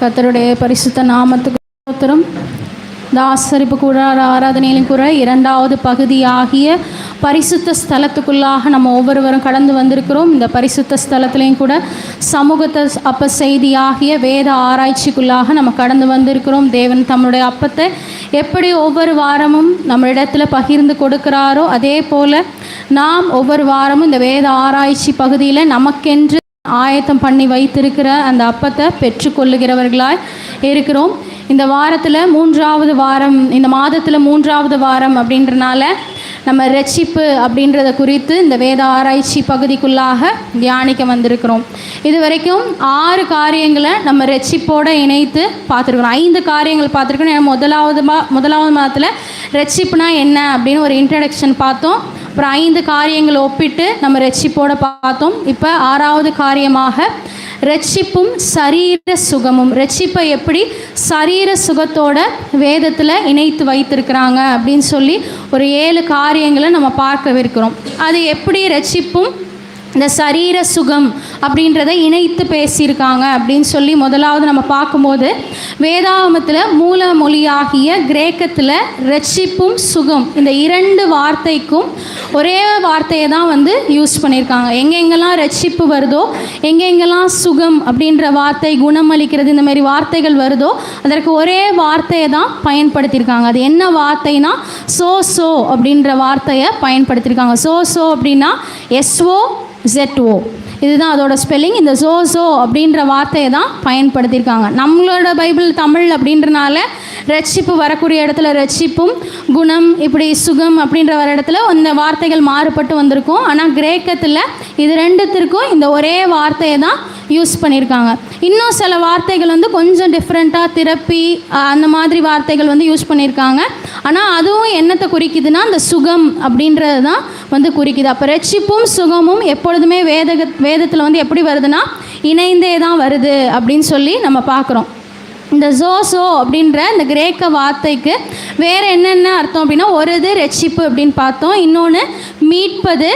கர்த்தருடைய பரிசுத்த நாமத்துக்கு ஸ்தோத்திரம். இந்த ஆசரிப்பு கூட ஆராதனையிலும் கூட இரண்டாவது பகுதியாகிய பரிசுத்த ஸ்தலத்துக்குள்ளாக நம்ம ஒவ்வொருவரும் கடந்து வந்திருக்கிறோம். இந்த பரிசுத்த ஸ்தலத்திலையும் கூட சமூகத்தை அப்ப செய்தியாகிய வேத ஆராய்ச்சிக்குள்ளாக நம்ம கடந்து வந்திருக்கிறோம். தேவன் தம்முடைய அப்பத்தை எப்படி ஒவ்வொரு வாரமும் நம்ம இடத்துல பகிர்ந்து கொடுக்கிறாரோ அதே போல் நாம் ஒவ்வொரு வாரமும் இந்த வேத ஆராய்ச்சி பகுதியில் நமக்கென்று ஆயத்தம் பண்ணி வைத்திருக்கிற அந்த அப்பத்தை பெற்றுக்கொள்ளுகிறவர்களாய் இருக்கிறோம். இந்த வாரத்தில் 3வது வாரம், இந்த மாதத்தில் 3வது வாரம் அப்படின்றனால நம்ம ரட்சிப்பு அப்படின்றத குறித்து இந்த வேத ஆராய்ச்சி பகுதிக்குள்ளாக தியானிக்க வந்திருக்கிறோம். இது வரைக்கும் 6 காரியங்களை நம்ம ரட்சிப்போடு இணைத்து பார்த்துருக்குறோம். 5 காரியங்கள் பார்த்துருக்கோம். முதலாவது மாதத்தில் ரட்சிப்புனா என்ன அப்படின்னு ஒரு இன்ட்ரடக்ஷன் பார்த்தோம். அப்புறம் 5 காரியங்களை ஒப்பிட்டு நம்ம ரட்சிப்போடு பார்த்தோம். இப்போ 6வது காரியமாக ரட்சிப்பும் சரீர சுகமும், ரட்சிப்பை எப்படி சரீர சுகத்தோட வேதத்தில் இணைத்து வைத்திருக்கிறாங்க அப்படின்னு சொல்லி ஒரு 7 காரியங்களை நம்ம பார்க்கவிருக்கிறோம். அது எப்படி ரட்சிப்பும் இந்த சரீர சுகம் அப்படின்றத இணைத்து பேசியிருக்காங்க அப்படின்னு சொல்லி முதலாவது நம்ம பார்க்கும்போது, வேதாகமத்தில் மூல மொழியாகிய கிரேக்கத்தில் ரட்சிப்பும் சுகம் இந்த 2 வார்த்தைக்கும் ஒரே வார்த்தையை தான் யூஸ் பண்ணியிருக்காங்க. எங்கெங்கெல்லாம் ரட்சிப்பு வருதோ, எங்கெங்கெல்லாம் சுகம் அப்படின்ற வார்த்தை, குணமளிக்கிறது, இந்த மாதிரி வார்த்தைகள் வருதோ அதற்கு ஒரே வார்த்தையை தான் பயன்படுத்தியிருக்காங்க. அது என்ன வார்த்தைனா சோ அப்படின்ற வார்த்தையை பயன்படுத்தியிருக்காங்க. சோ அப்படின்னா SOZO, இதுதான் அதோட ஸ்பெல்லிங். இந்த சோ அப்படின்ற வார்த்தையை தான் பயன்படுத்தியிருக்காங்க. நம்மளோட பைபிள் தமிழ் அப்படின்றனால ரட்சிப்பு வரக்கூடிய இடத்துல ரட்சிப்பும் குணம், இப்படி சுகம் அப்படின்ற வர இடத்துல இந்த வார்த்தைகள் மாறுபட்டு வந்திருக்கும். ஆனால் கிரேக்கத்தில் இது 2த்திற்கும் இந்த ஒரே வார்த்தையை தான் யூஸ் பண்ணியிருக்காங்க. இன்னும் சில வார்த்தைகள் கொஞ்சம் டிஃப்ரெண்ட்டாக திறப்பி அந்த மாதிரி வார்த்தைகள் யூஸ் பண்ணியிருக்காங்க. ஆனால் அதுவும் என்னத்தை குறிக்குதுன்னா அந்த சுகம் அப்படின்றது தான் குறிக்குது. அப்போ ரட்சிப்பும் சுகமும் எப்பொழுதுமே வேதத்தில் எப்படி வருதுன்னா இணைந்தே தான் வருது அப்படின்னு சொல்லி நம்ம பார்க்குறோம். இந்த சோ அப்படின்ற இந்த கிரேக்க வார்த்தைக்கு வேறு என்னென்ன அர்த்தம் அப்படின்னா, ஒரு இது ரட்சிப்பு அப்படின்னு பார்த்தோம், இன்னொன்று மீட்பது,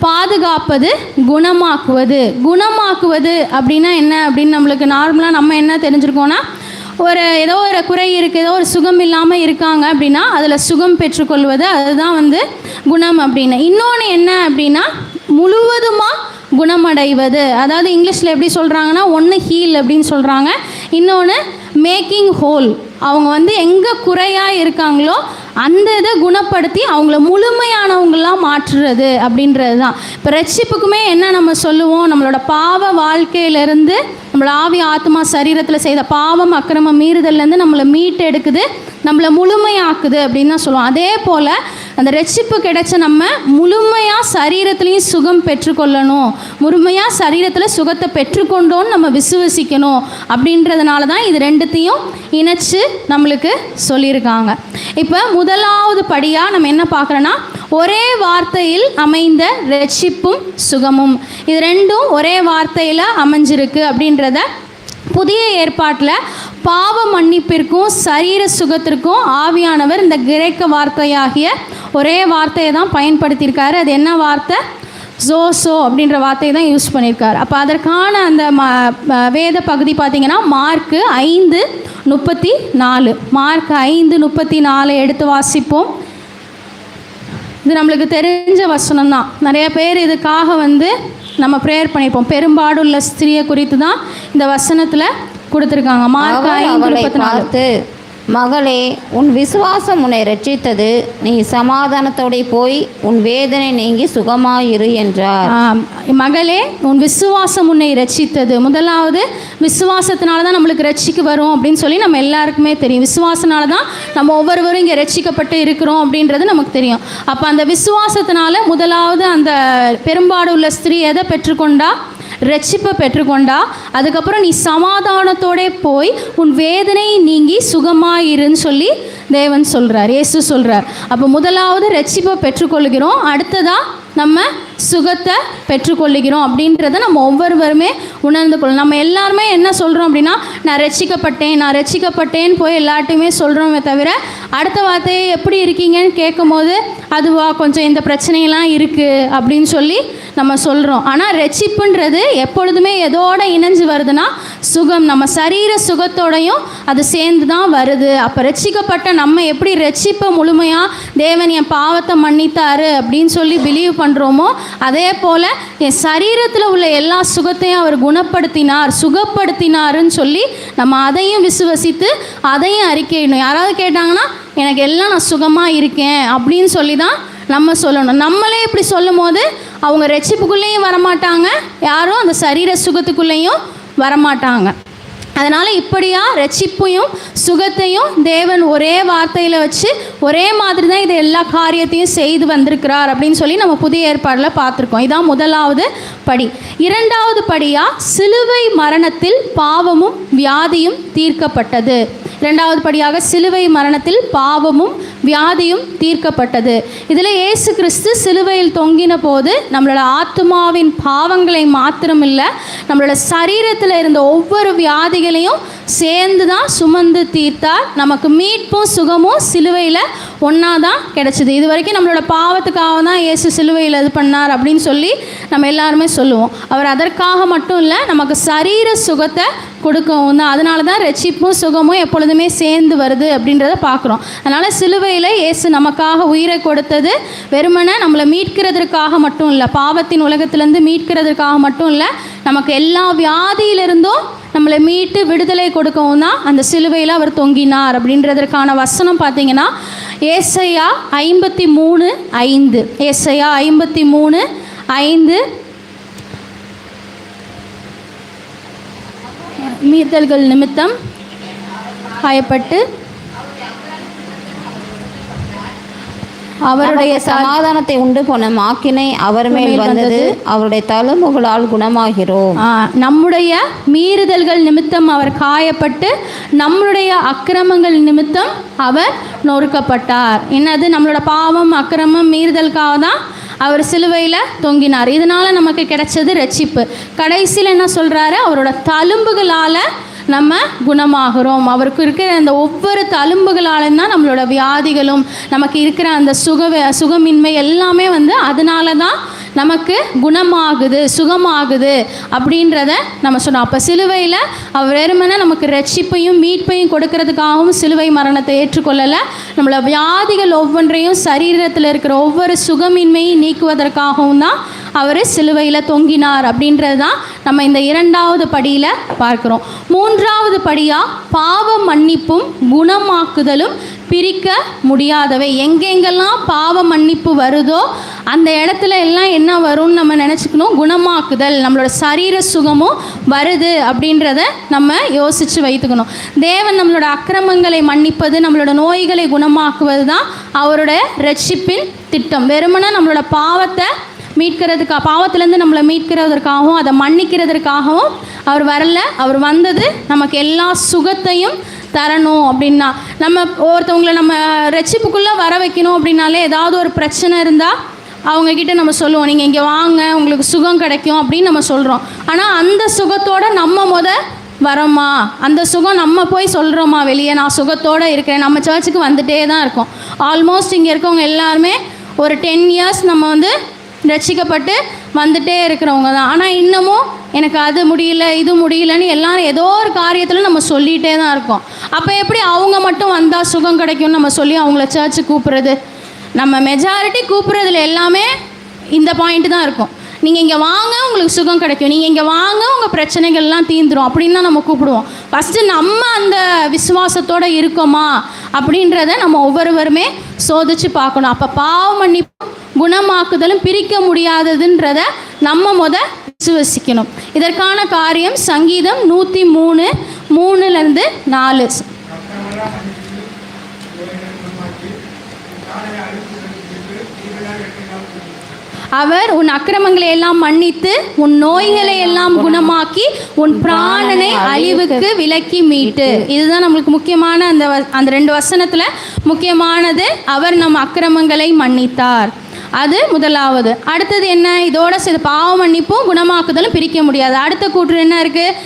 பாதுகாப்பது, குணமாக்குவது. குணமாக்குவது அப்படின்னா என்ன அப்படின்னு நம்மளுக்கு நார்மலாக நம்ம என்ன தெரிஞ்சுருக்கோன்னா, ஏதோ ஒரு குறை இருக்குது, ஏதோ ஒரு சுகம் இல்லாமல் இருக்காங்க அப்படின்னா அதில் சுகம் பெற்றுக்கொள்வது, அதுதான் குணம் அப்படின்னு. இன்னொன்று என்ன அப்படின்னா முழுவதுமாக குணமடைவது. அதாவது இங்கிலீஷில் எப்படி சொல்கிறாங்கன்னா, ஒன்று ஹீல் அப்படின்னு சொல்கிறாங்க, இன்னொன்று மேக்கிங் ஹோல். அவங்க எங்கே குறையாக இருக்காங்களோ அந்த இதை குணப்படுத்தி அவங்கள முழுமையானவங்களாம் மாற்றுறது அப்படின்றது தான். இப்போ ரட்சிப்புக்குமே என்ன நம்ம சொல்லுவோம், நம்மளோட பாவ வாழ்க்கையிலேருந்து, நம்மளோட ஆவி ஆத்மா சரீரத்தில் செய்த பாவம் அக்கிரமம் மீறுதல்லேருந்து நம்மளை மீட்டு எடுக்குது, நம்மளை முழுமையாக்குது அப்படின்னு தான் சொல்லுவோம். அதே போல் அந்த ரட்சிப்பு கிடைச்ச நம்ம முழுமையாக சரீரத்துலேயும் சுகம் பெற்றுக்கொள்ளணும், முழுமையாக சரீரத்தில் சுகத்தை பெற்றுக்கொண்டோன்னு நம்ம விசுவசிக்கணும். அப்படின்றதுனால தான் இது 2த்தையும் இணைச்சு நம்மளுக்கு சொல்லியிருக்காங்க. இப்போ முதலாவது படியாக நம்ம என்ன பார்க்குறோன்னா, ஒரே வார்த்தையில் அமைந்த ரட்சிப்பும் சுகமும், இது 2ம் ஒரே வார்த்தையில் அமைஞ்சிருக்கு அப்படின்றத புதிய ஏற்பாட்டில் பாவ மன்னிப்பிற்கும் சரீர சுகத்திற்கும் ஆவியானவர் இந்த கிரேக்க வார்த்தையாகிய ஒரே வார்த்தையை தான் பயன்படுத்தியிருக்காரு. அது என்ன வார்த்தை? சோ அப்படின்ற வார்த்தையை தான் யூஸ் பண்ணியிருக்காரு. அப்போ அதற்கான அந்த வேத பகுதி பார்த்திங்கன்னா மார்க்கு 5:34, மார்க் 5:34 எடுத்து வாசிப்போம். இது நம்மளுக்கு தெரிஞ்ச வசனம் தான். நிறைய பேர் இதுக்காக நம்ம ப்ரேயர் பண்ணியிருப்போம். பெரும்பாடுள்ள ஸ்திரியை குறித்து தான் இந்த வசனத்தில் கொடுத்துருக்காங்க. மார்க் 5:34, மகளே, உன் விசுவாசம் உன்னை ரட்சித்தது, நீ சமாதானத்தோடு போய் உன் வேதனை நீங்கி சுகமாயிரு என்றார். மகளே, உன் விசுவாசம் உன்னை ரட்சித்தது. முதலாவது விசுவாசத்தினால தான் நம்மளுக்கு ரட்சிக்கு வரும் அப்படின்னு சொல்லி நம்ம எல்லாருக்குமே தெரியும். விசுவாசனால தான் நம்ம ஒவ்வொருவரும் இங்கே ரட்சிக்கப்பட்டு இருக்கிறோம் அப்படின்றது நமக்கு தெரியும். அப்போ அந்த விசுவாசத்தினால முதலாவது அந்த பெரும்பாடு உள்ள ஸ்திரீ எதை பெற்றுக்கொண்டா? ரட்சிப்பை பெற்றுக்கொண்டா. அதுக்கப்புறம் நீ சமாதானத்தோட போய் உன் வேதனை நீங்கி சுகமாயிருன்னு சொல்லி தேவன் சொல்கிறார், இயேசு சொல்கிறார். அப்போ முதலாவது ரட்சிப்பை பெற்றுக்கொள்கிறோம், அடுத்ததாக நம்ம சுகத்தை பெற்றுக்கொள்ளுகிறோம் அப்படின்றத நம்ம ஒவ்வொருவருமே உணர்ந்து கொள்ளணும். நம்ம எல்லாருமே என்ன சொல்கிறோம் அப்படின்னா, நான் ரட்சிக்கப்பட்டேன்னு போய் எல்லார்ட்டையுமே சொல்கிறோமே தவிர, அடுத்த வார்த்தையை எப்படி இருக்கீங்கன்னு கேட்கும்போது அதுவா கொஞ்சம் இந்த பிரச்சனையெல்லாம் இருக்குது அப்படின்னு சொல்லி நம்ம சொல்கிறோம். ஆனால் ரட்சிப்புன்றது எப்பொழுதுமே எதோட இணைஞ்சு வருதுன்னா சுகம், நம்ம சரீர சுகத்தோடையும் அது சேர்ந்து தான் வருது. அப்போ ரட்சிக்கப்பட்ட நம்ம எப்படி ரட்சிப்பை முழுமையாக தேவன் என் பாவத்தை மன்னித்தாரு அப்படின்னு சொல்லி பிலீவ் பண்ணுறோமோ, அதே போல் என் சரீரத்தில் உள்ள எல்லா சுகத்தையும் அவர் சுகப்படுத்தினாருன்னு சொல்லி நம்ம அதையும் விசுவசித்து அதையும் அறிக்கையிடணும். யாராவது கேட்டாங்கன்னா எனக்கு எல்லாம் நான் சுகமாக இருக்கேன் அப்படின்னு சொல்லி தான் நம்ம சொல்லணும். நம்மளே இப்படி சொல்லும் போது அவங்க ரட்சிப்புக்குள்ளேயும் வரமாட்டாங்க, யாரும் அந்த சரீர சுகத்துக்குள்ளேயும் வரமாட்டாங்க. அதனால் இப்படியா ரட்சிப்பையும் சுகத்தையும் தேவன் ஒரே வார்த்தையில் வச்சு ஒரே மாதிரி தான் இது எல்லா காரியத்தையும் செய்து வந்திருக்கிறார் அப்படின்னு சொல்லி நம்ம புதிய ஏற்பாடில் பார்த்துருக்கோம். இதான் முதலாவது படி. இரண்டாவது படியாக சிலுவை மரணத்தில் பாவமும் வியாதியும் தீர்க்கப்பட்டது. இரண்டாவது படியாக சிலுவை மரணத்தில் பாவமும் வியாதியும் தீர்க்கப்பட்டது. இதில் இயேசு கிறிஸ்து சிலுவையில் தொங்கின போது நம்மளோட ஆத்மாவின் பாவங்களை மாத்திரமில்லை, நம்மளோட சரீரத்தில் இருந்த ஒவ்வொரு வியாதிகளையும் சேர்ந்து தான் சுமந்து தீர்த்தார். நமக்கு மீட்பும் சுகமும் சிலுவையில் ஒன்றா தான் கிடச்சிது. இது வரைக்கும் நம்மளோட பாவத்துக்காக தான் இயேசு சிலுவையில் இது பண்ணார் அப்படின்னு சொல்லி நம்ம எல்லாருமே சொல்லுவோம். அவர் அதற்காக மட்டும் இல்லை, நமக்கு சரீர சுகத்தை கொடுக்கவும் தான். அதனால தான் ரட்சிப்பும் சுகமும் எப்பொழுதுமே சேர்ந்து வருது அப்படின்றத பார்க்குறோம். அதனால் சிலுவையில் இயேசு நமக்காக உயிரை கொடுத்தது வெறுமனே நம்மளை மீட்கிறதுக்காக மட்டும் இல்லை, பாவத்தின் உலகத்திலேருந்து மீட்கிறதுக்காக மட்டும் இல்லை, நமக்கு எல்லா வியாதியிலிருந்தும் நம்மளை மீட்டு விடுதலை கொடுக்கவும் தான் அந்த சிலுவையில் அவர் தொங்கினார் அப்படின்றதற்கான வசனம் பார்த்தீங்கன்னா ஏசாயா 53:5. ஏசாயா 53:5 மீறுதல்கள் நிமித்தம் காயப்பட்டு அவருடைய சமாதானத்தை உண்டு போன மாக்கினை அவர் மேல் வந்தது, அவருடைய தழும்புகளால் குணமாகிறோம். நம்முடைய மீறுதல்கள் நிமித்தம் அவர் காயப்பட்டு நம்முடைய அக்கிரமங்கள் நிமித்தம் அவர் நொறுக்கப்பட்டார். என்னது? நம்மளோட பாவம் அக்கிரமம் மீறுதலுக்காக தான் அவர் சிலுவையில் தொங்கினார். இதனால் நமக்கு கிடைச்சது ரட்சிப்பு. கடைசியில் என்ன சொல்கிறாரு? அவரோட தழும்புகளால் நம்ம குணமாகிறோம். அவருக்கு இருக்கிற அந்த ஒவ்வொரு தழும்புகளாலும் தான் நம்மளோட வியாதிகளும் நமக்கு இருக்கிற அந்த சுகமின்மை எல்லாமே அதனால தான் நமக்கு குணமாகுது, சுகமாகுது அப்படின்றத நம்ம சொன்னோம். அப்போ சிலுவையில் அவர் வெறுமனே நமக்கு ரட்சிப்பையும் மீட்பையும் கொடுக்கறதுக்காகவும் சிலுவை மரணத்தை ஏற்றுக்கொள்ளலை, நம்மளோட வியாதிகள் ஒவ்வொன்றையும் சரீரத்தில் இருக்கிற ஒவ்வொரு சுகமின்மையை நீக்குவதற்காகவும் தான் அவர் சிலுவையில் தொங்கினார் அப்படின்றது தான் நம்ம இந்த இரண்டாவது படியில் பார்க்குறோம். மூன்றாவது படியாக பாவ மன்னிப்பும் குணமாக்குதலும் பிரிக்க முடியாதவை. எங்கெங்கெல்லாம் பாவ மன்னிப்பு வருதோ அந்த இடத்துல எல்லாம் என்ன வரும்னு நம்ம நினச்சிக்கணும்? குணமாக்குதல், நம்மளோட சரீர சுகமும் வருது அப்படின்றத நம்ம யோசித்து வைத்துக்கணும். தேவன் நம்மளோட அக்கிரமங்களை மன்னிப்பது, நம்மளோட நோய்களை குணமாக்குவது தான் அவரோட ரட்சிப்பின் திட்டம். வெறுமனே நம்மளோட பாவத்தை பாவத்திலேருந்து நம்மளை மீட்கிறதற்காகவும் அதை மன்னிக்கிறதற்காகவும் அவர் வரல. அவர் வந்தது நமக்கு எல்லா சுகத்தையும் தரணும். அப்படின்னா நம்ம ஒருத்தவங்களை நம்ம ரட்சிப்புக்குள்ளே வர வைக்கணும் அப்படின்னாலே ஏதாவது ஒரு பிரச்சனை இருந்தால் அவங்கக்கிட்ட நம்ம சொல்லுவோம், நீங்கள் இங்கே வாங்க உங்களுக்கு சுகம் கிடைக்கும் அப்படின்னு நம்ம சொல்கிறோம். ஆனால் அந்த சுகத்தோடு நம்ம வரோமா? அந்த சுகம் நம்ம போய் சொல்கிறோமா வெளியே? நான் சுகத்தோடு இருக்கிறேன். நம்ம சர்ச்சுக்கு வந்துகிட்டே தான் இருக்கோம். ஆல்மோஸ்ட் இங்கே இருக்கவங்க எல்லாருமே ஒரு 10 இயர்ஸ் நம்ம ரட்சிக்கப்பட்டு வந்துட்டே இருக்கிறவங்க தான். ஆனால் இன்னமும் எனக்கு அது முடியல இது முடியலன்னு எல்லாரும் ஏதோ ஒரு காரியத்தில் நம்ம சொல்லிகிட்டே தான் இருக்கோம். அப்போ எப்படி அவங்க மட்டும் வந்தால் சுகம் கிடைக்கும்னு நம்ம சொல்லி அவங்கள சர்ச்சுக்கு கூப்பிட்றது? நம்ம மெஜாரிட்டி கூப்பிட்றதுல எல்லாமே இந்த பாயிண்ட்டு தான் இருக்கும். நீங்கள் இங்கே வாங்க உங்களுக்கு சுகம் கிடைக்கும், நீங்கள் இங்கே வாங்க உங்கள் பிரச்சனைகள்லாம் தீந்துடும் அப்படின்னு தான் நம்ம கூப்பிடுவோம். ஃபஸ்ட்டு நம்ம அந்த விசுவாசத்தோடு இருக்கோமா அப்படின்றத நம்ம ஒவ்வொருவருமே சோதித்து பார்க்கணும். அப்போ பாவ மன்னிப்பு குணமாக்குதலும் பிரிக்க முடியாததுன்றத நம்ம விசுவசிக்கணும். இதற்கான காரியம் சங்கீதம் 103:3-4. அவர் உன் அக்கிரமங்களை எல்லாம் மன்னித்து உன் நோய்களை எல்லாம் குணமாக்கி உன் பிராணனை அழிவுக்கு விலக்கி மீட்டு. இதுதான் நம்மளுக்கு முக்கியமான அந்த 2 வசனத்தில் முக்கியமானது. அவர் நம் அக்கிரமங்களை மன்னித்தார். அது முதலாவது. அடுத்தது என்ன? இதோட சேர்த்து பாவ மன்னிப்பும் குணமாக்குதலும் பிரிக்க முடியாது. அடுத்த கூற்று என்ன இருக்குது?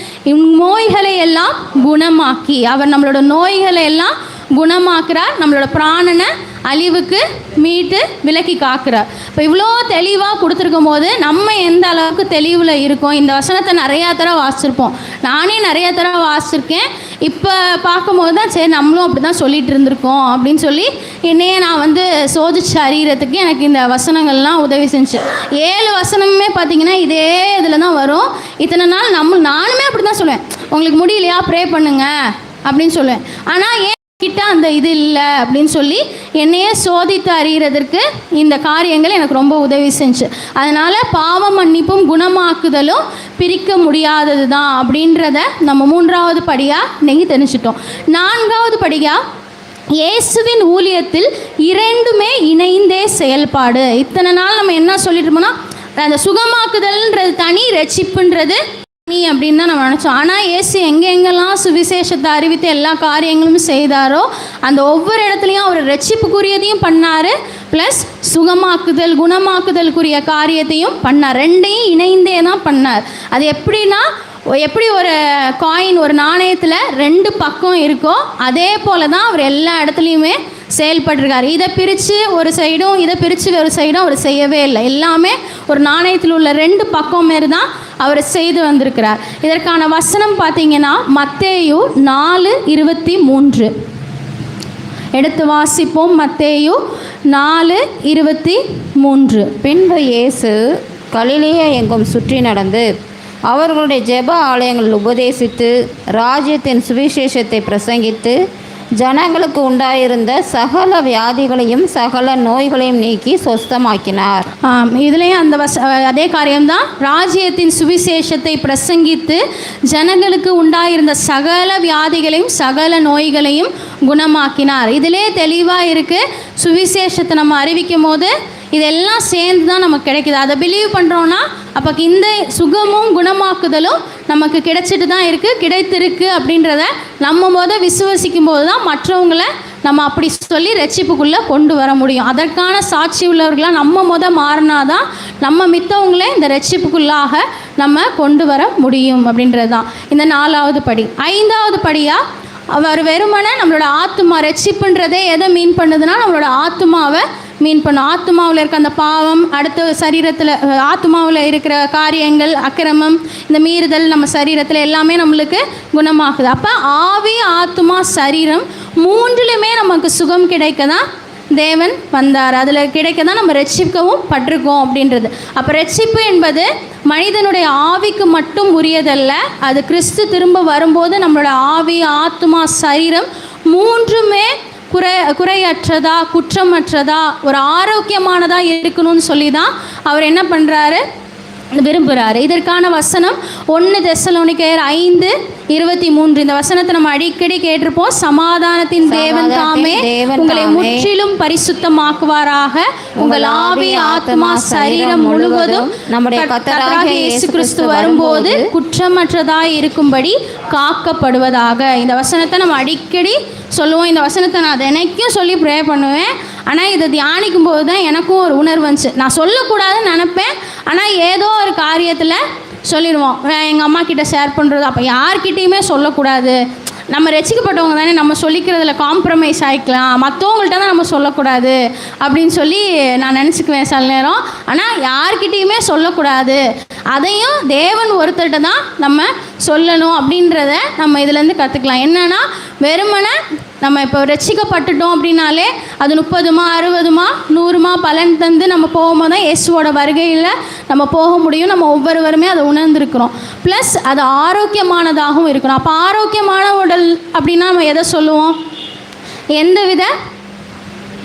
நோய்களை எல்லாம் குணமாக்கி, அவர் நம்மளோட நோய்களை எல்லாம் குணமாக்குறார், நம்மளோட பிராணனை அழிவுக்கு மீட்டு விலக்கி காக்கிறார். இப்போ இவ்வளோ தெளிவாக கொடுத்துருக்கும் போது நம்ம எந்த அளவுக்கு தெளிவில் இருக்கோம்? இந்த வசனத்தை நிறையா தடவை வாசிச்சிருப்போம், நானே நிறையா தடவை வாசிச்சிருக்கேன். இப்போ பார்க்கும்போது தான் சரி நம்மளும் அப்படி தான் சொல்லிகிட்டு இருந்திருக்கோம் அப்படின்னு சொல்லி என்னையே நான் சோதிச்சு அறிகிறதுக்கு எனக்கு இந்த வசனங்கள்லாம் உதவி செஞ்சு. 7 வசனமுமே பார்த்திங்கன்னா இதே இதில் தான் வரும். இத்தனை நாள் நானுமே அப்படி தான் சொல்லுவேன், உங்களுக்கு முடியலையா ப்ரே பண்ணுங்க அப்படின்னு சொல்லுவேன். ஆனால் ஏன் கிட்ட அந்த இது இல்லை அப்படின்னு சொல்லி என்னையே சோதித்து அறிகிறதற்கு இந்த காரியங்கள் எனக்கு ரொம்ப உதவி செஞ்சு. அதனால் பாவ மன்னிப்பும் குணமாக்குதலும் பிரிக்க முடியாதது தான் அப்படின்றத நம்ம 3வது படியாக இன்றைக்கி தெரிஞ்சிட்டோம். 4வது படியாக இயேசுவின் ஊழியத்தில் 2மே இணைந்தே செயல்பாடு. இத்தனை நாள் நம்ம என்ன சொல்லிட்டு இருப்போம்னா அந்த சுகமாக்குதல்ன்றது தனி, ரட்சிப்புன்றது நீ அப்படின்னு தான் நம்ம நினச்சோம். ஆனால் இயேசு எங்கெங்கெல்லாம் சுவிசேஷத்தை அறிவித்து எல்லா காரியங்களும் செய்தாரோ அந்த ஒவ்வொரு இடத்துலையும் அவர் ரட்சிப்புக்குரியதையும் பண்ணார், ப்ளஸ் சுகமாக்குதல் குணமாக்குதலுக்குரிய காரியத்தையும் பண்ணார். 2ஐயும் இணைந்தே தான் பண்ணார். அது எப்படின்னா, எப்படி ஒரு காயின், ஒரு நாணயத்தில் 2 பக்கம் இருக்கோ அதே போல் தான் அவர் எல்லா இடத்துலையுமே செயல்பட்டிருக்கார். இதை பிரித்து ஒரு சைடும் இதை பிரித்து ஒரு சைடும் அவர் செய்யவே இல்லை. எல்லாமே ஒரு நாணயத்தில் உள்ள 2 பக்கம் மாரி தான் அவர் செய்து வந்திருக்கிறார். இதற்கான வசனம் பார்த்தீங்கன்னா மத்தேயு 4:23 எடுத்து வாசிப்போம். மத்தேயு 4:23. பின்பு இயேசு கலிலேயா எங்கும் சுற்றி நடந்து அவர்களுடைய ஜெப ஆலயங்களில் உபதேசித்து ராஜ்யத்தின் சுவிசேஷத்தை பிரசங்கித்து ஜனங்களுக்கு உண்டாயிருந்த சகல வியாதிகளையும் சகல நோய்களையும் நீக்கி சொஸ்தமாக்கினார். இதுலேயும் அந்த அதே காரியம்தான். ராஜ்யத்தின் சுவிசேஷத்தை பிரசங்கித்து ஜனங்களுக்கு உண்டாயிருந்த சகல வியாதிகளையும் சகல நோய்களையும் குணமாக்கினார். இதிலே தெளிவாக இருக்குது. சுவிசேஷத்தை நம்ம அறிவிக்கும் போது இதெல்லாம் சேர்ந்து தான் நமக்கு கிடைக்குது. அதை பிலீவ் பண்ணுறோன்னா அப்போ இந்த சுகமும் குணமாக்குதலும் நமக்கு கிடைச்சிட்டு தான் இருக்குது, கிடைத்திருக்கு அப்படின்றத நம்ம விசுவசிக்கும் போது தான் மற்றவங்களை நம்ம அப்படி சொல்லி ரட்சிப்புக்குள்ளே கொண்டு வர முடியும். அதற்கான சாட்சி உள்ளவர்களாக நம்ம மாறினாதான் நம்ம மித்தவங்களே இந்த ரட்சிப்புக்குள்ளாக நம்ம கொண்டு வர முடியும் அப்படின்றது தான் இந்த 4வது படி. 5வது படியாக அவர் வெறுமனே நம்மளோட ஆத்துமா, ரட்சிப்புன்றதே எதை மீன் பண்ணுதுன்னா நம்மளோட ஆத்துமாவை மீன் பண்ணும். ஆத்மாவில் இருக்க அந்த பாவம், அடுத்த சரீரத்தில் ஆத்மாவில் இருக்கிற காரியங்கள், அக்கிரமம், இந்த மீறுதல் நம்ம சரீரத்தில் எல்லாமே நம்மளுக்கு குணமாகுது. அப்போ ஆவி, ஆத்மா, சரீரம் 3லுமே நமக்கு சுகம் கிடைக்க தான் தேவன் வந்தார். அதில் கிடைக்க தான் நம்ம ரட்சிக்கவும் பட்டிருக்கோம் அப்படின்றது. அப்போ ரட்சிப்பு என்பது மனிதனுடைய ஆவிக்கு மட்டும் உரியதல்ல, அது கிறிஸ்து திரும்ப வரும்போது நம்மளோட ஆவி, ஆத்மா, சரீரம் 3மே குறையற்றதா, குற்றமற்றதா, ஒரு ஆரோக்கியமானதாக இருக்கணும்னு சொல்லி தான் அவர் என்ன பண்ணுறாரு, விரும்புகிறாரு. இதற்கான வசனம் 1 தெசலோனிக்கேயர் 5:23. இந்த வசனத்தை நம்ம அடிக்கடி கேட்டிருப்போம். சமாதானத்தின் தேவன் தாமே உங்களை முற்றிலும் பரிசுத்தமாக்குவாராக, உங்கள் ஆவி, ஆத்மா, சரீரம் முழுவதும் நம்முடைய கர்த்தராகிய இயேசு கிறிஸ்து வரும்போது குற்றமற்றதாய் இருக்கும்படி காக்கப்படுவதாக. இந்த வசனத்தை நம்ம அடிக்கடி சொல்லுவோம். இந்த வசனத்தை நான் தினைக்கும் சொல்லி ப்ரே பண்ணுவேன். ஆனால் இதை தியானிக்கும் போது தான் எனக்கும் ஒரு உணர்வு வந்துச்சு. நான் சொல்லக்கூடாதுன்னு நினப்பேன், ஆனால் ஏதோ ஒரு காரியத்தில் சொல்லிடுவோம். எங்கள் அம்மா கிட்ட ஷேர் பண்ணுறது, அப்போ யார்கிட்டையுமே சொல்லக்கூடாது. நம்ம ரசிக்கப்பட்டவங்க தானே, நம்ம சொல்லிக்கிறதுல காம்ப்ரமைஸ் ஆகிக்கலாம், மற்றவங்கள்ட்ட தான் நம்ம சொல்லக்கூடாது அப்படின்னு சொல்லி நான் நினச்சிக்குவேன் சில நேரம். ஆனால் யார்கிட்டையுமே சொல்லக்கூடாது, அதையும் தேவன் ஒருத்தர்கிட்ட தான் நம்ம சொல்லணும் அப்படின்றத நம்ம இதுலேருந்து கற்றுக்கலாம். என்னென்னா வெறுமனை நம்ம இப்போ ரட்சிக்கப்பட்டுட்டோம் அப்படின்னாலே அது 30மா 60மா 100மா பலன் தந்து நம்ம போகும்போது தான் இயேசுவோட வருகையில் நம்ம போக முடியும். நம்ம ஒவ்வொருவருமே அதை உணர்ந்துருக்கிறோம். ப்ளஸ் அது ஆரோக்கியமானதாகவும் இருக்கணும். அப்போ ஆரோக்கியமான உடல் அப்படின்னா நம்ம எதை சொல்லுவோம்? எந்தவித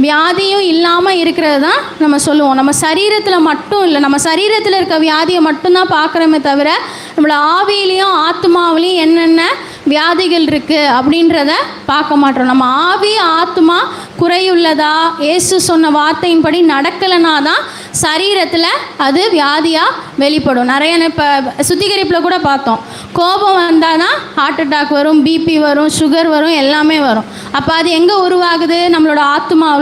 வியாதியும் இல்லாமல் இருக்கிறது தான் நம்ம சொல்லுவோம். நம்ம சரீரத்தில் மட்டும் இல்லை, நம்ம சரீரத்தில் இருக்க வியாதியை மட்டும்தான் பார்க்குறோமே தவிர நம்மளோட ஆவியிலையும் ஆத்மாவிலையும் என்னென்ன வியாதிகள் இருக்குது அப்படின்றத பார்க்க மாட்டோம். நம்ம ஆவி, ஆத்மா குறையுள்ளதா, இயேசு சொன்ன வார்த்தையின்படி நடக்கலைனா தான் சரீரத்தில் அது வியாதியாக வெளிப்படும். நிறைய இப்போ சுத்திகரிப்பில் கூட பார்த்தோம், கோபம் வந்தால் தான் ஹார்ட் அட்டாக் வரும், பிபி வரும், சுகர் வரும், எல்லாமே வரும். அப்போ அது எங்கே உருவாகுது? நம்மளோட ஆத்மாவில்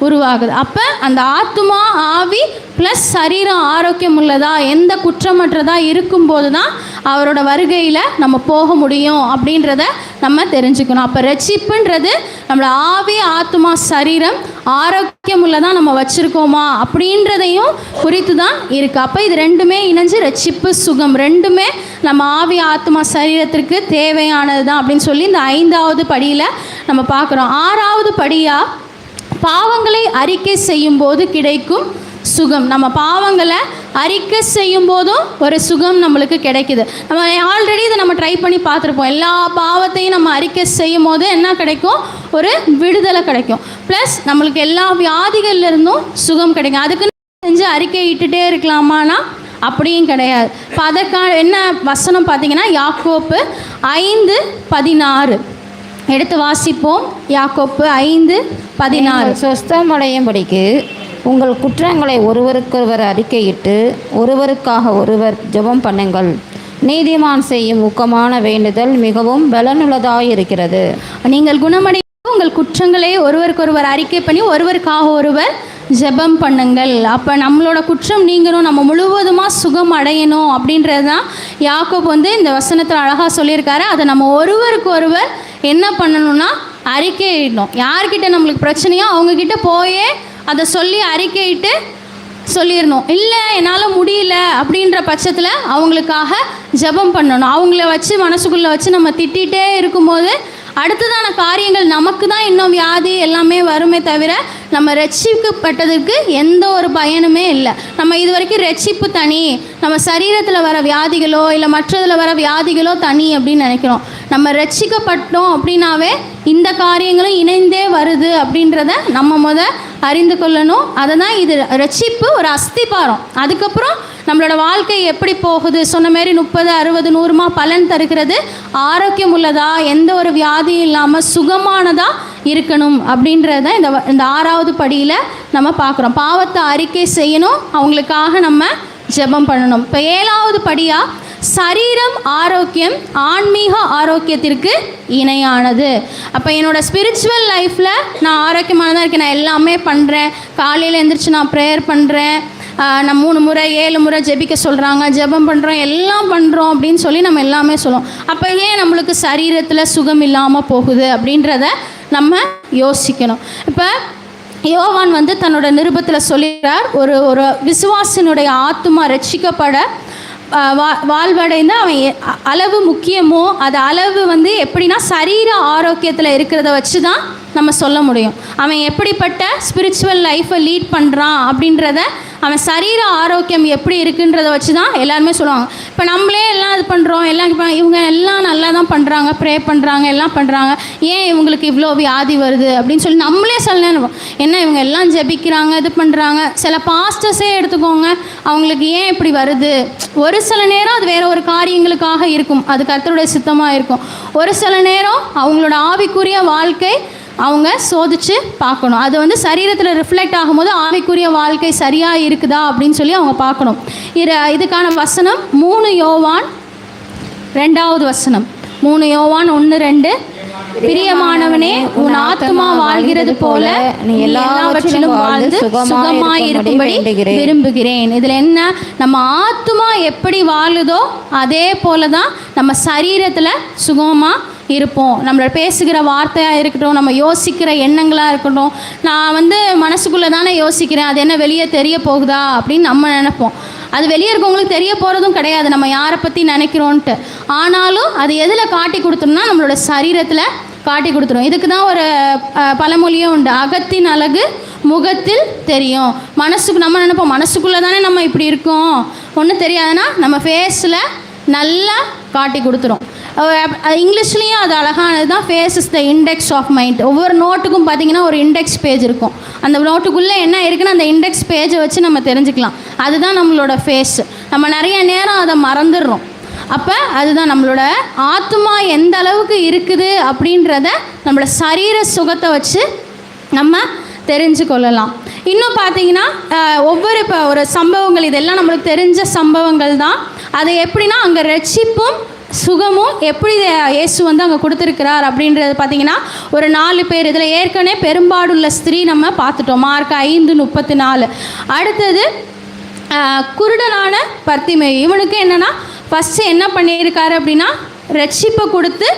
உருவாகுது. அப்போ அந்த ஆத்துமா ஆவி ப்ளஸ் சரீரம் ஆரோக்கியம் உள்ளதா, எந்த குற்றமற்றதா இருக்கும்போது தான் அவரோட வருகையில் நம்ம போக முடியும் அப்படின்றத நம்ம தெரிஞ்சுக்கணும். அப்போ ரட்சிப்புன்றது நம்மளோட ஆவி ஆத்துமா சரீரம் ஆரோக்கியம் உள்ளதாக நம்ம வச்சுருக்கோமா அப்படின்றதையும் குறித்து தான் இருக்குது. அப்போ இது ரெண்டுமே இணைஞ்சு ரட்சிப்பு சுகம் ரெண்டுமே நம்ம ஆவி ஆத்மா சரீரத்திற்கு தேவையானது தான் அப்படின்னு சொல்லி இந்த 5வது படியில் நம்ம பார்க்குறோம். 6வது படியாக பாவங்களை அறிக்கை செய்யும்போது கிடைக்கும் சுகம். நம்ம பாவங்களை அறிக்கை செய்யும் போதும் ஒரு சுகம் நம்மளுக்கு கிடைக்குது. நம்ம ஆல்ரெடி இதை நம்ம ட்ரை பண்ணி பார்த்துருப்போம். எல்லா பாவத்தையும் நம்ம அறிக்கை செய்யும் போது என்ன கிடைக்கும்? ஒரு விடுதலை கிடைக்கும். ப்ளஸ் நம்மளுக்கு எல்லா வியாதிகள்லேருந்தும் சுகம் கிடைக்கும். அதுக்கு செஞ்சு அறிக்கை இட்டுட்டே இருக்கலாமான்னா அப்படியும் கிடையாது. இப்போ அதற்கான என்ன வசனம் பார்த்தீங்கன்னா யாக்கோப்பு 5:16 எடுத்து வாசிப்போம். யாக்கோப்பு 5:16 சொஸ்தமடையும்படிக்கு உங்கள் குற்றங்களை ஒருவருக்கொருவர் அறிக்கையிட்டு ஒருவருக்காக ஒருவர் ஜெபம் பண்ணுங்கள். நீதிமான் செய்யும் ஊக்கமான வேண்டுதல் மிகவும் பலனுள்ளதாயிருக்கிறது. நீங்கள் குணமடைய உங்கள் குற்றங்களை ஒருவருக்கொருவர் அறிக்கை பண்ணி ஒருவருக்காக ஒருவர் ஜெபம் பண்ணுங்கள். அப்போ நம்மளோட குற்றம் நீங்கணும், நம்ம முழுவதுமாக சுகம் அடையணும் அப்படின்றது தான் யாக்கோபு இந்த வசனத்தில் அழகாக சொல்லியிருக்காரு. அதை நம்ம ஒருவருக்கு ஒருவர் என்ன பண்ணணும்னா அறிக்கையிடணும். யார்கிட்ட நம்மளுக்கு பிரச்சனையோ அவங்கக்கிட்ட போயே அதை சொல்லி அறிக்கையிட்டு சொல்லிடணும். இல்லை என்னால் முடியல அப்படின்ற பட்சத்தில் அவங்களுக்காக ஜெபம் பண்ணணும். அவங்கள வச்சு மனசுக்குள்ளே வச்சு நம்ம திட்டிகிட்டே இருக்கும்போது அடுத்ததான காரியங்கள் நமக்கு தான் இன்னும் வியாதி எல்லாமே வருமே தவிர நம்ம ரட்சிக்கப்பட்டதுக்கு எந்த ஒரு பயனுமே இல்லை. நம்ம இது வரைக்கும் ரட்சிப்பு தனி, நம்ம சரீரத்தில் வர வியாதிகளோ இல்லை மற்றதில் வர வியாதிகளோ தனி அப்படின்னு நினைக்கிறோம். நம்ம ரட்சிக்கப்பட்டோம் அப்படின்னாவே இந்த காரியங்களும் இணைந்தே வருது அப்படின்றத நம்ம அறிந்து கொள்ளணும். அதை தான் இது ரட்சிப்பு ஒரு அஸ்திபாரம். அதுக்கப்புறம் நம்மளோட வாழ்க்கை எப்படி போகுது சொன்ன மாதிரி 30, 60, 100 பலன் தருகிறது. ஆரோக்கியம் உள்ளதா, எந்த ஒரு வியாதியும் இல்லாமல் சுகமானதாக இருக்கணும் அப்படின்றத இந்த 6வது படியில் நம்ம பார்க்குறோம். பாவத்தை அறிக்கை செய்யணும், அவங்களுக்காக நம்ம ஜெபம் பண்ணணும். இப்போ 7வது படியாக சரீரம் ஆரோக்கியம் ஆன்மீக ஆரோக்கியத்திற்கு இணையானது. அப்போ என்னோடய ஸ்பிரிச்சுவல் லைஃப்பில் நான் ஆரோக்கியமானதாக இருக்கேன், நான் எல்லாமே பண்ணுறேன், காலையில் எழுந்திரிச்சு நான் ப்ரேயர் பண்ணுறேன், நான் 3 முறை 7 முறை ஜெபிக்க சொல்கிறாங்க, ஜெபம் பண்ணுறோம், எல்லாம் பண்ணுறோம் அப்படின்னு சொல்லி நம்ம எல்லாமே சொல்லுவோம். அப்போ ஏன் நம்மளுக்கு சரீரத்தில் சுகம் இல்லாமல் போகுது அப்படின்றத நம்ம யோசிக்கணும். இப்போ யோவான் தன்னோட நிருபத்தில் சொல்லிடுறார், ஒரு விசுவாசனுடைய ஆத்துமா ரட்சிக்கப்பட வாழ்வடைந்து அவன் அளவு முக்கியமோ அது அளவு எப்படின்னா சரீர ஆரோக்கியத்தில் இருக்கிறத வச்சு தான் நம்ம சொல்ல முடியும். அவன் எப்படிப்பட்ட ஸ்பிரிச்சுவல் லைஃப்பை லீட் பண்ணுறான் அப்படின்றத அவன் சரீர ஆரோக்கியம் எப்படி இருக்குன்றதை வச்சு தான் எல்லாருமே சொல்லுவாங்க. இப்போ நம்மளே எல்லாம் இது பண்ணுறோம், எல்லாம் இவங்க எல்லாம் நல்லா தான் பண்ணுறாங்க, ப்ரே பண்ணுறாங்க, எல்லாம் பண்ணுறாங்க, ஏன் இவங்களுக்கு இவ்வளோ வியாதி வருது அப்படின்னு சொல்லி நம்மளே சொல்லணும். என்ன இவங்க எல்லாம் ஜெபிக்கிறாங்க, இது பண்ணுறாங்க. சில பாஸ்டர்ஸே எடுத்துக்கோங்க, அவங்களுக்கு ஏன் இப்படி வருது? ஒரு சில நேரம் அது வேறு ஒரு காரியங்களுக்காக இருக்கும், அது கர்த்தருடைய சித்தமாக இருக்கும். ஒரு சில நேரம் அவங்களோட ஆவிக்குரிய வாழ்க்கை அவங்க சோதித்து பார்க்கணும். அது சரீரத்தில் ரிஃப்ளெக்ட் ஆகும்போது ஆவிக்குரிய வாழ்க்கை சரியாக இருக்குதா அப்படின்னு சொல்லி அவங்க பார்க்கணும். இதுக்கான வசனம் 3 யோவான் 2வது வசனம். 3 யோவான் 1:2 பிரியமானவனே உன் ஆத்துமா வாழ்கிறது போல நீ எல்லாவற்றிலும் வாழ்ந்து சுகமாய் இருக்கும்படி விரும்புகிறேன். இதில் என்ன, நம்ம ஆத்துமா எப்படி வாழுதோ அதே போல தான் நம்ம சரீரத்தில் சுகமாக இருப்போம். நம்மளோட பேசுகிற வார்த்தையாக இருக்கட்டும், நம்ம யோசிக்கிற எண்ணங்களாக இருக்கட்டும். நான் மனசுக்குள்ளே தானே யோசிக்கிறேன், அது என்ன வெளியே தெரிய போகுதா அப்படின்னு நம்ம நினைப்போம். அது வெளியே இருக்கவங்களுக்கு தெரிய போகிறதும் கிடையாது நம்ம யாரை பற்றி நினைக்கிறோன்ட்டு. ஆனாலும் அது எதில் காட்டி கொடுத்துருன்னா நம்மளோட சரீரத்தில் காட்டி கொடுத்துரும். இதுக்கு தான் ஒரு பழமொழியும் உண்டு, அகத்தின் அழகு முகத்தில் தெரியும். மனசுக்கு நம்ம நினைப்போம் மனசுக்குள்ளே தானே நம்ம இப்படி இருக்கோம், ஒன்றும் தெரியாதுன்னா நம்ம ஃபேஸில் நல்லா காட்டி கொடுத்துரும். இங்கிலீஷ்லேயும் அது அழகானது தான், face is the index of mind. ஒவ்வொரு நோட்டுக்கும் பார்த்திங்கன்னா ஒரு இண்டெக்ஸ் பேஜ் இருக்கும். அந்த நோட்டுக்குள்ளே என்ன இருக்குன்னு அந்த இண்டெக்ஸ் பேஜை வச்சு நம்ம தெரிஞ்சுக்கலாம். அதுதான் நம்மளோட ஃபேஸ். நம்ம நிறைய நேரம் அதை மறந்துடுறோம். அப்போ அதுதான் நம்மளோட ஆத்மா எந்த அளவுக்கு இருக்குது அப்படின்றத நம்மளோட சரீர சுகத்தை வச்சு நம்ம தெரிஞ்சு கொள்ளலாம். இன்னும் பார்த்தீங்கன்னா ஒவ்வொரு இப்போ ஒரு சம்பவங்கள் இதெல்லாம் நம்மளுக்கு தெரிஞ்ச சம்பவங்கள் தான். அது எப்படின்னா அங்கே ரட்சிப்பும் சுகமும் எப்படி இயேசு வந்து அங்கே கொடுத்துருக்கிறார் அப்படின்றது பார்த்தீங்கன்னா ஒரு 4 பேர். இதில் ஏற்கனவே பெரும்பாடுள்ள ஸ்திரீ நம்ம பார்த்துட்டோம், மார்க் 5:34. அடுத்தது குருடனான பர்த்திமேயு. இவனுக்கு என்னென்னா ஃபஸ்ட்டு என்ன பண்ணியிருக்காரு அப்படின்னா ரட்சிப்பை கொடுத்து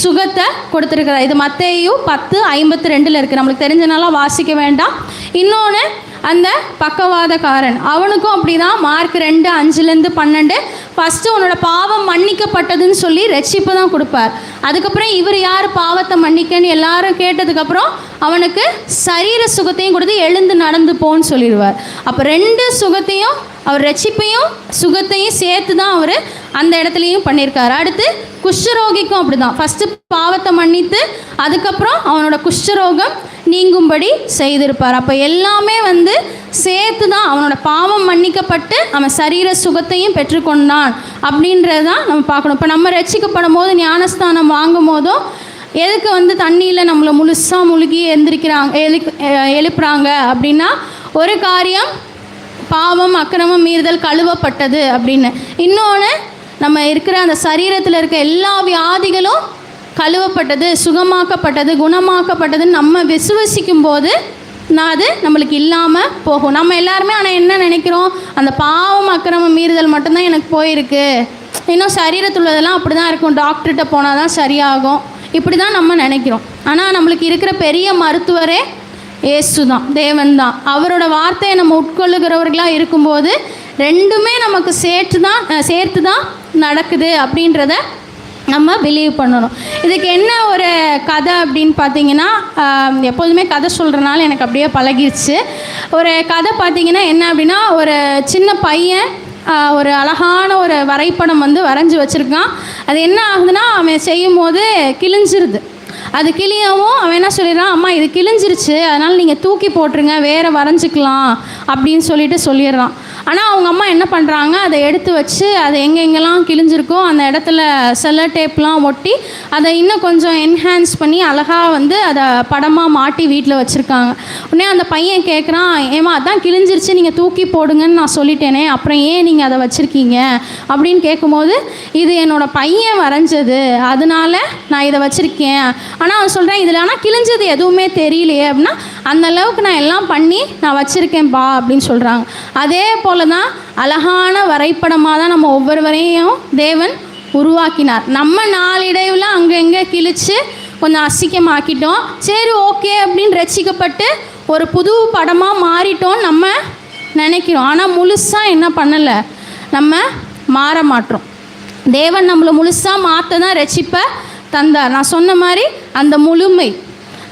சுகத்தை கொடுத்துருக்கிறார். இது மத்தேயு 10:52 இருக்குது, நம்மளுக்கு தெரிஞ்சனால வாசிக்க வேண்டாம். இன்னொன்று அந்த பக்கவாதக்காரன், அவனுக்கும் அப்படி தான். மார்க் 2:5-12 ஃபஸ்ட்டு உன்னோட பாவம் மன்னிக்கப்பட்டதுன்னு சொல்லி ரட்சிப்பு தான் கொடுப்பார். அதுக்கப்புறம் இவர் யார் பாவத்தை மன்னிக்கன்னு எல்லாரும் கேட்டதுக்கப்புறம் அவனுக்கு சரீர சுகத்தையும் கொடுத்து எழுந்து நடந்து போன்னு சொல்லிடுவார். அப்போ 2 சுகத்தையும் அவர் ரட்சிப்பையும் சுகத்தையும் சேர்த்து தான் அவர் அந்த இடத்துலையும் பண்ணியிருக்காரு. அடுத்து குஷ்டரோகிக்கும் அப்படி தான். ஃபஸ்ட்டு பாவத்தை மன்னித்து அதுக்கப்புறம் அவனோட குஷ்டரோகம் நீங்கும்படி செய்திருப்பார். அப்போ எல்லாமே வந்து சேர்த்து தான் அவனோட பாவம் மன்னிக்கப்பட்டு அவன் சரீர சுகத்தையும் பெற்றுக்கொண்டான் அப்படின்றது தான் நம்ம பார்க்கணும். இப்போ நம்ம ரட்சிக்கப்படும் போது ஞானஸ்தானம் வாங்கும் போதும் எதுக்கு வந்து தண்ணியில் நம்மளை முழுசாக முழுகி எழுப்புறாங்க அப்படின்னா ஒரு காரியம் பாவம் அக்கிரமம் மீறுதல் கழுவப்பட்டது அப்படின்னு. இன்னொன்று நம்ம இருக்கிற அந்த சரீரத்தில் இருக்க எல்லா வியாதிகளும் கழுவப்பட்டது, சுகமாக்கப்பட்டது, குணமாக்கப்பட்டதுன்னு நம்ம விசுவசிக்கும் போது அது நம்மளுக்கு இல்லாமல் போகும். நம்ம எல்லாருமே ஆனால் என்ன நினைக்கிறோம், அந்த பாவம் அக்கிரமம் மீறுதல் மட்டும்தான் எனக்கு போயிருக்கு, இன்னும் சரீரத்தில் உள்ளதெல்லாம் அப்படி தான் இருக்கும், டாக்டர்கிட்ட போனால் தான் சரியாகும், இப்படி தான் நம்ம நினைக்கிறோம். ஆனால் நம்மளுக்கு இருக்கிற பெரிய மருத்துவரே இயேசு தான், தேவன் தான். அவரோட வார்த்தையை நம்ம உட்கொள்ளுகிறவர்களாக இருக்கும்போது ரெண்டுமே நமக்கு சேர்த்து தான் நடக்குது அப்படின்றத நம்ம பிலீவ் பண்ணணும். இதுக்கு என்ன ஒரு கதை அப்படின்னு பார்த்தீங்கன்னா, எப்போதுமே கதை சொல்கிறனால எனக்கு அப்படியே பழகிடுச்சு. ஒரு கதை பார்த்தீங்கன்னா என்ன அப்படின்னா, ஒரு சின்ன பையன் ஒரு அழகான ஒரு வரைபடம் வந்து வரைஞ்சி வச்சுருக்கான். அது என்ன ஆகுதுன்னா அவன் செய்யும் போது கிழிஞ்சிருது. அது கிளியவும் அவன் என்ன சொல்லிடுறான், அம்மா இது கிழிஞ்சிருச்சு, அதனால் நீங்கள் தூக்கி போட்டுருங்க, வேறு வரைஞ்சிக்கலாம் அப்படின்னு சொல்லிடுறான். ஆனால் அவங்க அம்மா என்ன பண்ணுறாங்க, அதை எடுத்து வச்சு அதை எங்கெங்கெல்லாம் கிழிஞ்சிருக்கோ அந்த இடத்துல செல்லோ டேப்லாம் ஒட்டி அதை இன்னும் கொஞ்சம் என்ஹான்ஸ் பண்ணி அழகாக வந்து அதை படமாக மாட்டி வீட்டில் வச்சுருக்காங்க. உடனே அந்த பையன் கேட்குறான், ஏமா அதான் கிழிஞ்சிருச்சு நீங்கள் தூக்கி போடுங்கன்னு நான் சொல்லிட்டேனே, அப்புறம் ஏன் நீங்கள் அதை வச்சுருக்கீங்க அப்படின்னு கேட்கும்போது, இது என்னோடய பையன் வரைஞ்சது அதனால நான் இதை வச்சுருக்கேன். ஆனால் அவன் சொல்கிறேன், இதில் ஆனால் கிழிஞ்சது எதுவுமே தெரியலையே அப்படின்னா, அந்தளவுக்கு நான் எல்லாம் பண்ணி நான் வச்சுருக்கேன்ப்பா அப்படின்னு சொல்கிறாங்க. அதே போல் தான் அழகான வரைபடமாக தான் நம்ம ஒவ்வொருவரையும் தேவன் உருவாக்கினார். நம்ம நாளடைவில் அங்கங்கே கிழிச்சு கொஞ்சம் அசிங்கமாக்கிட்டோம், சரி ஓகே அப்படின்னு ரசிக்கப்பட்டு ஒரு புது படமாக மாறிட்டோம் நம்ம நினைக்கிறோம். ஆனால் முழுசாக என்ன பண்ணலை, நம்ம மாற மாட்டோம். தேவன் நம்மளை முழுசாக மாற்ற தான் ரட்சிப்பை தந்தார். நான் சொன்ன மாதிரி அந்த முழுமை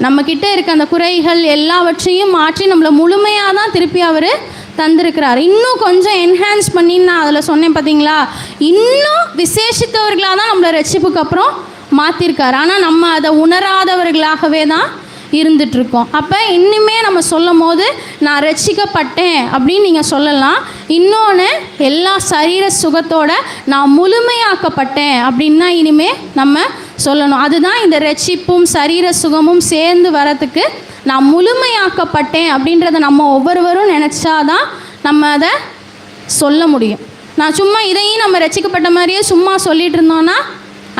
நம்மக்கிட்ட இருக்க அந்த குறைகள் எல்லாவற்றையும் மாற்றி நம்மளை முழுமையாக தான் திருப்பி அவர் தந்திருக்கிறார். இன்னும் கொஞ்சம் என்ஹான்ஸ் பண்ணி நான் அதில் சொன்னேன் பார்த்தீங்களா, இன்னும் விசேஷித்தவர்களாக தான் நம்மளை ரட்சிப்புக்கு அப்புறம் மாற்றிருக்கார். ஆனால் நம்ம அதை உணராதவர்களாகவே தான் இருந்துகிட்ருக்கோம். அப்போ இன்னுமே நம்ம சொல்லும் போது நான் ரட்சிக்கப்பட்டேன் அப்படின்னு நீங்கள் சொல்லலாம். இன்னொன்று எல்லா சரீர சுகத்தோட நான் முழுமையாக்கப்பட்டேன் அப்படின்னா இனிமேல் நம்ம சொல்லணும். அதுதான் இந்த ரட்சிப்பும் சரீர சுகமும் சேர்ந்து வரத்துக்கு நான் முழுமையாக்கப்பட்டேன் அப்படின்றத நம்ம ஒவ்வொருவரும் நினச்சாதான் நம்ம அதை சொல்ல முடியும். நான் சும்மா இதையும் நம்ம ரட்சிக்கப்பட்ட மாதிரியே சும்மா சொல்லிகிட்டு இருந்தோன்னா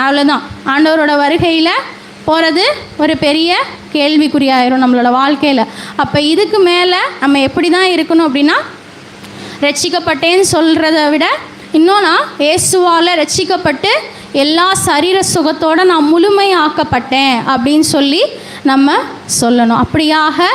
அவ்வளோதான், ஆண்டவரோட வருகையில் போகிறது ஒரு பெரிய கேள்விக்குறியாயிரும் நம்மளோட வாழ்க்கையில். அப்போ இதுக்கு மேலே நம்ம எப்படி தான் இருக்கணும் அப்படின்னா, ரட்சிக்கப்பட்டேன்னு சொல்கிறத விட இன்னும் நான் இயேசுவால் ரட்சிக்கப்பட்டு எல்லா சரீர சுகத்தோடு நான் முழுமையாக்கப்பட்டேன் அப்படின்னு சொல்லி நம்ம சொல்லணும். அப்படியாக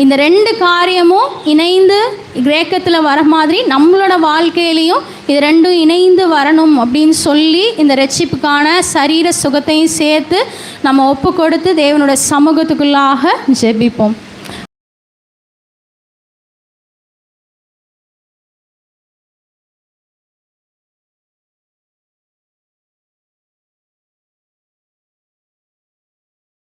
இந்த 2 காரியமும் இணைந்து கிரேக்கத்தில் வர மாதிரி நம்மளோட வாழ்க்கையிலையும் இது 2 இணைந்து வரணும் அப்படின்னு சொல்லி இந்த ரட்சிப்புக்கான சரீர சுகத்தையும் சேர்த்து நம்ம ஒப்பு கொடுத்து தேவனோட சமூகத்துக்குள்ளாக ஜெபிப்போம்.